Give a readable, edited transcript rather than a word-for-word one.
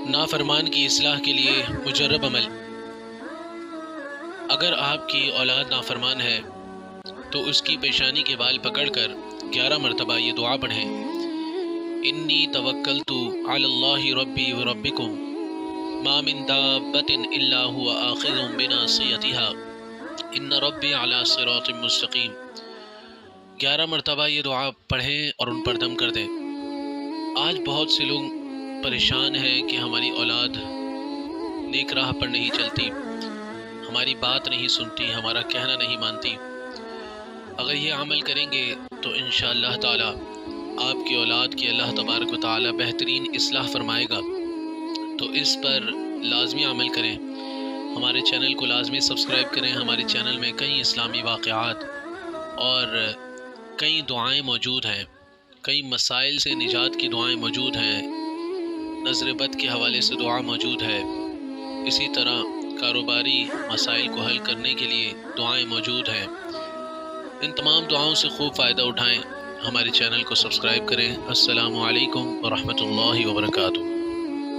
نافرمان کی اصلاح کے لیے مجرب عمل۔ اگر آپ کی اولاد نافرمان ہے تو اس کی پیشانی کے بال پکڑ کر 11 مرتبہ یہ دعا پڑھیں: انی توکلت علی اللہ ربی و ربکم ما من دابۃ الا هو آخذ بناصیتها ان ربی علی صراط مستقیم۔ 11 مرتبہ یہ دعا پڑھیں اور ان پر دم کر دیں۔ آج بہت سے لوگ پریشان ہیں کہ ہماری اولاد نیک راہ پر نہیں چلتی، ہماری بات نہیں سنتی، ہمارا کہنا نہیں مانتی۔ اگر یہ عمل کریں گے تو انشاءاللہ تعالی آپ کی اولاد کی اللہ تبارک و تعالی بہترین اصلاح فرمائے گا۔ تو اس پر لازمی عمل کریں، ہمارے چینل کو لازمی سبسکرائب کریں۔ ہمارے چینل میں کئی اسلامی واقعات اور کئی دعائیں موجود ہیں، کئی مسائل سے نجات کی دعائیں موجود ہیں، نظر بد کے حوالے سے دعا موجود ہے، اسی طرح کاروباری مسائل کو حل کرنے کے لیے دعائیں موجود ہیں۔ ان تمام دعاؤں سے خوب فائدہ اٹھائیں، ہمارے چینل کو سبسکرائب کریں۔ السلام علیکم ورحمۃ اللہ وبرکاتہ۔